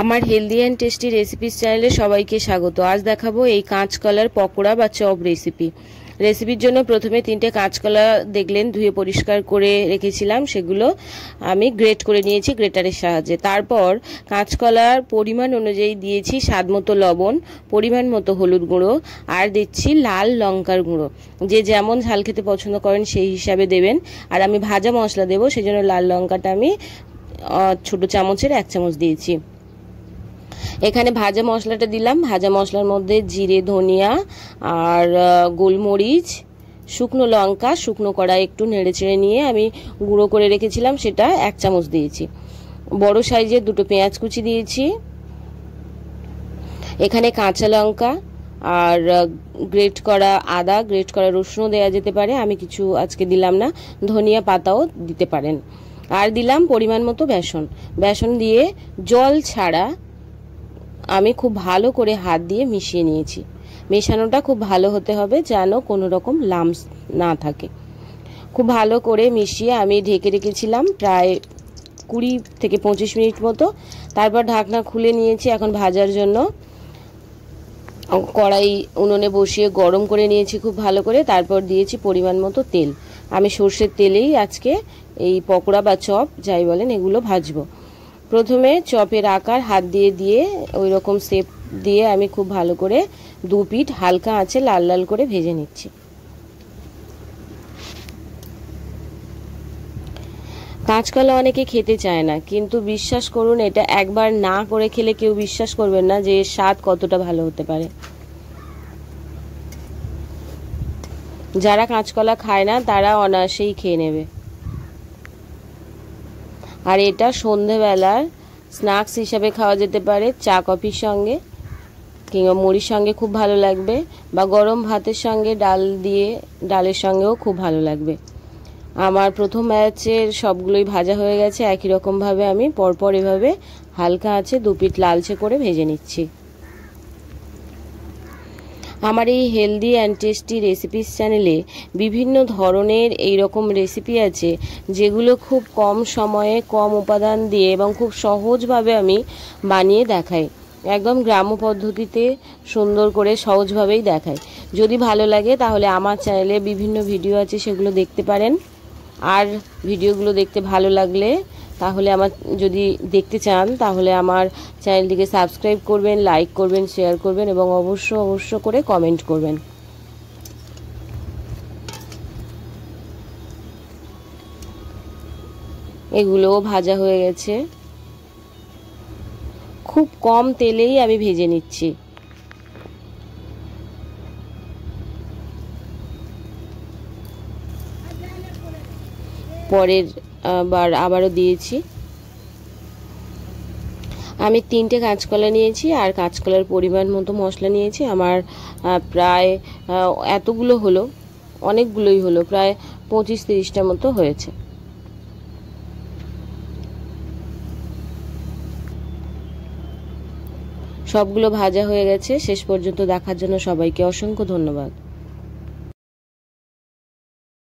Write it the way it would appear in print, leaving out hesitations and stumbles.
আমার healthy and tasty recipes চ্যানেলে সবাইকে স্বাগত। আজ দেখাবো এই কাঁচকলার পকোড়া বা চপ রেসিপির জন্য প্রথমে 3টে কাঁচকলা দেখলেন ধুয়ে পরিষ্কার করে রেখেছিলাম, সেগুলো আমি গ্রেট করে নিয়েছি গ্রেটারের সাহায্যে। তারপর কাঁচকলার পরিমাণ অনুযায়ী দিয়েছি স্বাদ মতো লবণ, পরিমাণ মতো হলুদ গুঁড়ো, আর দিচ্ছি লাল লঙ্কার গুঁড়ো। যে যেমন ঝাল খেতে পছন্দ করেন সেই হিসাবে দেবেন। আর আমি ভাজা মশলা দেবো, সেজন্য লাল লঙ্কাটা আমি ছোট চামচের 1 চামচ দিয়েছি। এখানে ভাজা মশলাটা দিলাম। ভাজা মশলার মধ্যে জিরে, ধনিয়া আর গোলমরিচ, শুকনো লঙ্কা শুকনো কড়াই একটু নেড়েচেড়ে নিয়ে আমি গুঁড়ো করে রেখেছিলাম, সেটা 1 চামচ দিয়েছি। বড় সাইজের 2টো পেঁয়াজ কুচি দিয়েছি। এখানে কাঁচা লঙ্কা আর গ্রেট করা আদা, গ্রেট করা রসুনও দেওয়া যেতে পারে, আমি কিছু আজকে দিলাম না। ধনিয়া পাতাও দিতে পারেন। আর দিলাম পরিমাণ মতো বেসন দিয়ে জল ছাড়া আমি খুব ভালো করে হাত দিয়ে মিশিয়ে নিয়েছি। মেশানোটা খুব ভালো হতে হবে যেন কোনো রকম লাম্পস না থাকে। খুব ভালো করে মিশিয়ে আমি ঢেকে রেখেছিলাম প্রায় 20 থেকে 25 মিনিট মতো। তারপর ঢাকনা খুলে নিয়েছি। এখন ভাজার জন্য কড়াই উনুনে বসিয়ে গরম করে নিয়েছি খুব ভালো করে। তারপর দিয়েছি পরিমাণ মতো তেল। আমি সর্ষের তেলেই আজকে এই পকোড়া বা চপ যাই বলেন এগুলো ভাজবো। প্রথমে চপের আকার হাত দিয়ে ওই রকম শেপ দিয়ে আমি খুব ভালো করে 2 পিঠ হালকা আঁচে লাল লাল করে ভেজে নিচ্ছি। কাঁচকলা অনেকে খেতে চায় না, কিন্তু বিশ্বাস করুন এটা একবার না করে খেলে কেউ বিশ্বাস করবেন না যে এর স্বাদ কতটা ভালো হতে পারে। যারা কাঁচকলা খায় না তারা অনায়াসেই খেয়ে নেবে। আর এটা সন্ধেবেলার স্ন্যাক্স হিসাবে খাওয়া যেতে পারে, চা কফির সঙ্গে কিংবা মুড়ির সঙ্গে খুব ভালো লাগবে, বা গরম ভাতের সঙ্গে ডালের সঙ্গেও খুব ভালো লাগবে। আমার প্রথম ব্যাচের সবগুলোই ভাজা হয়ে গেছে। একই রকমভাবে আমি পরপর এভাবে হালকা আঁচে 2 পিঠ লালচে করে ভেজে নিচ্ছি। আমার এই হেলদি অ্যান্ড টেস্টি রেসিপিস চ্যানেলে বিভিন্ন ধরনের এই রকম রেসিপি আছে যেগুলো খুব কম সময়ে কম উপাদান দিয়ে এবং খুব সহজভাবে আমি বানিয়ে দেখাই। একদম গ্রাম্য পদ্ধতিতে সুন্দর করে সহজভাবেই দেখাই। যদি ভালো লাগে তাহলে আমার চ্যানেলে বিভিন্ন ভিডিও আছে, সেগুলো দেখতে পারেন। আর ভিডিওগুলো দেখতে ভালো লাগলে তাহলে যদি দেখতে চান তাহলে আমার চ্যানেলটিকে সাবস্ক্রাইব করবেন, লাইক করবেন, শেয়ার করবেন এবং অবশ্য করে কমেন্ট করবেন। এগুলোও ভাজা হয়ে গেছে। খুব কম তেলেই আমি ভেজে নিচ্ছি। পরের বার আবারও দিয়েছি। আমি 3টে কাঁচকলা নিয়েছি আর কাঁচকলার পরিমাণ মতো মশলা নিয়েছি। আমার প্রায় এতগুলো হলো, অনেকগুলোই হলো, প্রায় 25-30টা মতো হয়েছে। সবগুলো ভাজা হয়ে গেছে। শেষ পর্যন্ত দেখার জন্য সবাইকে অসংখ্য ধন্যবাদ।